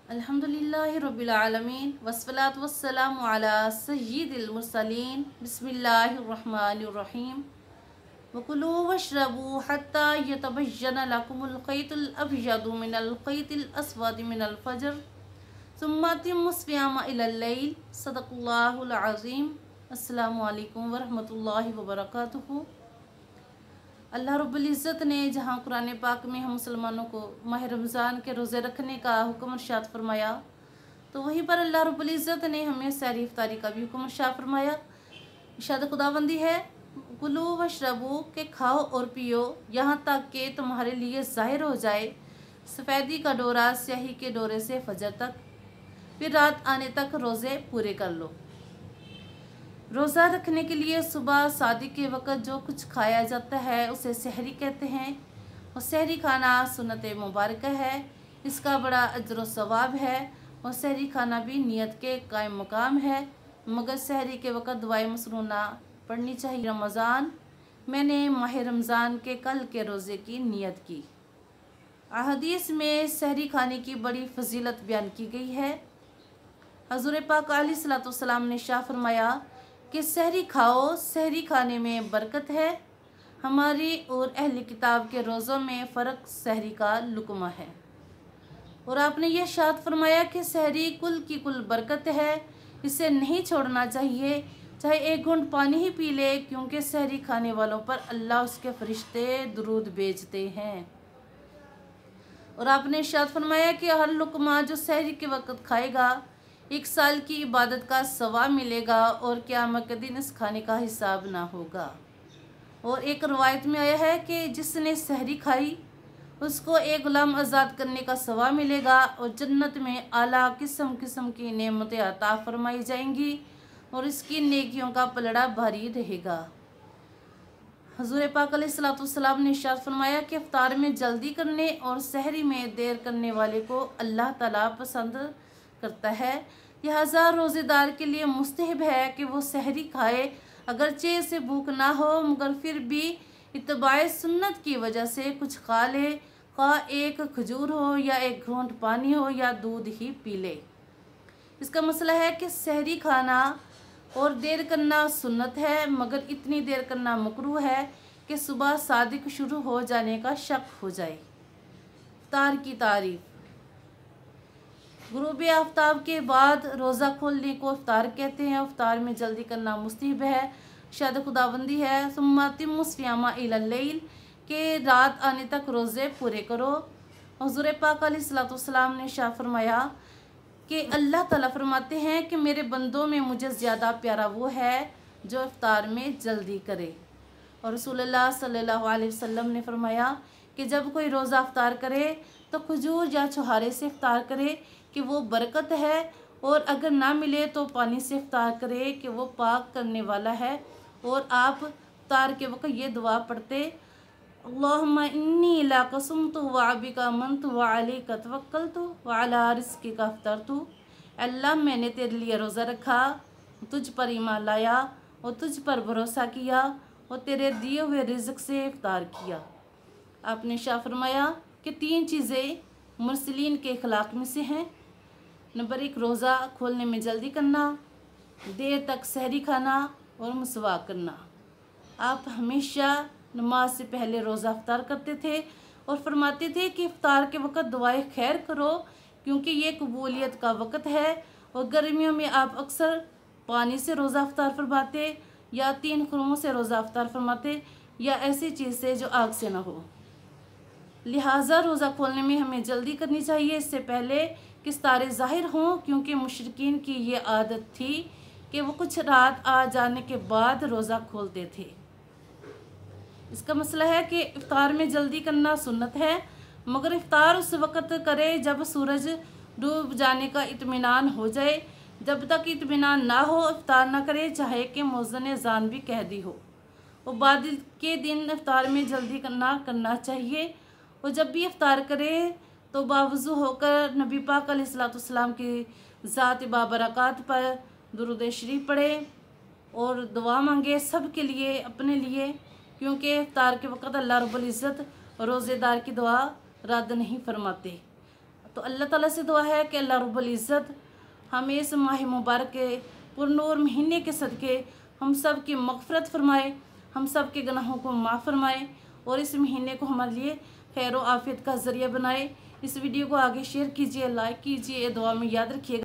अल्हम्दुलिल्लाहि रब्बिल आलमीन वस्सलातु वस्सलामु अला सय्यिदिल मुरसलीन बिस्मिल्लाहिर रहमानिर रहीम वकुलू वशरबू हत्ता यतबय्यन लकुमुल खैतुल अबयदु मिनल खैतिल अस्वदि मिनल फज्र सुम्मा अतिम्मु सियाम इलल लैल सदक़ल्लाहुल अज़ीम। अस्सलामु अलैकुम वरहमतुल्लाहि वबरकातुहू। अल्लाह रब्बुल इज़्ज़त ने जहाँ कुरान पाक में हम मुसलमानों को माह रमज़ान के रोज़े रखने का हुक्म इरशाद फरमाया, तो वहीं पर अल्लाह रब्बुल इज़्ज़त ने हमें सहरी इफ्तारी का भी हुक्म इरशाद फरमाया। इरशाद खुदाबंदी है, कुलू वशरबू के खाओ और पियो यहाँ तक कि तुम्हारे लिए ज़ाहिर हो जाए सफ़ेदी का डोरा स्याही के डोरे से फजर तक, फिर रात आने तक रोज़े पूरे कर लो। रोज़ा रखने के लिए सुबह सादिक के वक़्त जो कुछ खाया जाता है उसे सहरी कहते हैं, और सहरी खाना सुन्नत मुबारक है, इसका बड़ा अजर व सवाब है, और सहरी खाना भी नियत के कायम मकाम है। मगर सहरी के वक़्त दुआए मसनूना पढ़नी चाहिए। रमज़ान, मैंने माह रमज़ान के कल के रोज़े की नियत की। अहदीस में सहरी खाने की बड़ी फजीलत बयान की गई है। हज़ूर पाक अलैहिस्सलातु वस्सलाम ने शाह फरमाया कि सहरी खाओ, सहरी खाने में बरकत है। हमारी और अहली किताब के रोज़ों में फ़र्क सहरी का लुक़मा है। और आपने यह शाद फरमाया कि सहरी कुल की कुल बरकत है, इसे नहीं छोड़ना चाहिए, चाहे एक घूंट पानी ही पी ले, क्योंकि सहरी खाने वालों पर अल्लाह उसके फरिश्ते दुरूद भेजते हैं। और आपने शाद फरमाया कि हर लुक़मा जो सहरी के वक़्त खाएगा 1 साल की इबादत का सवाब मिलेगा और क़यामत के दिन इस खाने का हिसाब ना होगा। और एक रवायत में आया है कि जिसने सहरी खाई उसको एक गुलाम आज़ाद करने का सवाब मिलेगा, और जन्नत में आला किस्म किस्म की नेमतें अता फरमाई जाएंगी और इसकी नेकियों का पलड़ा भारी रहेगा। हज़ूर पाक अलैहिस्सलातु वस्सलाम ने इरशाद फरमाया कि इफ्तार में जल्दी करने और सहरी में देर करने वाले को अल्लाह ताला पसंद करता है। लिहाजा रोज़ेदार के लिए मुस्तहब है कि वो सहरी खाए, अगरचे से भूख ना हो, मगर फिर भी इत्तबाए सुन्नत की वजह से कुछ खा ले, खा एक खजूर हो या एक घूंट पानी हो या दूध ही पी ले। इसका मसला है कि सहरी खाना और देर करना सुन्नत है, मगर इतनी देर करना मकरूह है कि सुबह सादिक शुरू हो जाने का शक हो जाए। इफ्तार की तारीफ़, गुरूब आफ्ताब के बाद रोज़ा खोलने को इफ्तार कहते हैं। इफ्तार में जल्दी करना मुस्तहब है। शायद खुदाबंदी है, सुम्मा अतिम्मु सियाम इलल लैल के रात आने तक रोज़े पूरे करो। हुज़ूर पाक अलैहिस्सलातु वस्सलाम ने शाह फरमाया कि अल्लाह ताला फरमाते हैं कि मेरे बंदों में मुझे ज़्यादा प्यारा वो है जो इफ्तार में जल्दी करे। और रसूलुल्लाह सल्लल्लाहु अलैहि वसल्लम ने फरमाया कि जब कोई रोज़ा इफ्तार करे तो खजूर या छुहारे से इफ्तार करे कि वो बरकत है, और अगर ना मिले तो पानी से इफ्तार करे कि वो पाक करने वाला है। और आप इफ्तार के वक़्त ये दुआ पढ़ते, अल्लाहुम्मा इन्नी ला कसुमतु व अबिका मनतु व अलैका तवक्कलतु व अला रिज़्क़िका अफ़्तरतु। अल्लाह, मैंने तेरे लिए रोज़ा रखा, तुझ पर ईमान लाया और तुझ पर भरोसा किया और तेरे दिए हुए रिज़्क़ से इफ्तार किया। आपने शाह फरमाया कि 3 चीज़ें मुरसलीन के अखलाक में से हैं। नंबर 1, रोज़ा खोलने में जल्दी करना, देर तक सहरी खाना और मसवाक करना। आप हमेशा नमाज से पहले रोज़ा इफ्तार करते थे और फरमाते थे कि इफ्तार के वक़्त दुआए खैर करो, क्योंकि ये कबूलियत का वक़्त है। और गर्मियों में आप अक्सर पानी से रोज़ा इफ्तार फरमाते, या 3 खुरों से रोज़ा इफ्तार फरमाते, या ऐसी चीज़ से जो आग से ना हो। लिहाजा रोज़ा खोलने में हमें जल्दी करनी चाहिए, इससे पहले कि सितारे ज़ाहिर हों, क्योंकि मुशरिकीन की ये आदत थी कि वो कुछ रात आ जाने के बाद रोज़ा खोलते थे। इसका मसला है कि इफ्तार में जल्दी करना सुन्नत है, मगर इफ्तार उस वक़्त करे जब सूरज डूब जाने का इत्मीनान हो जाए। जब तक इत्मीनान ना हो इफ्तार ना करे, चाहे कि मौज़न ज़ान भी कह दी हो। और बाद के दिन इफ्तार में जल्दी करना चाहिए। और जब भी इफ्तार करे तो बावज़ू होकर नबी पाक अलैहिस्सलातु वस्सलाम की ज़ात बाबरकत पर दुरूद शरीफ पढ़े और दुआ मांगे सब के लिए, अपने लिए, क्योंकि इफ्तार के वक़्त अल्लाह रब्बुल इज़्ज़त रोज़ेदार की दुआ रद्द नहीं फरमाते। तो अल्लाह ताला से दुआ है कि अल्लाह रब्बुल इज़्ज़त हमें इस माह मुबारक के पुरनूर महीने के सदक़े हम सब की मग़फ़िरत फ़रमाए, हम सब के गुनाहों को माफ़ फ़रमाए और इस महीने को हमारे लिए खैर व आफ़ियत का ज़रिया बनाए। इस वीडियो को आगे शेयर कीजिए, लाइक कीजिए, दुआ में याद रखिएगा।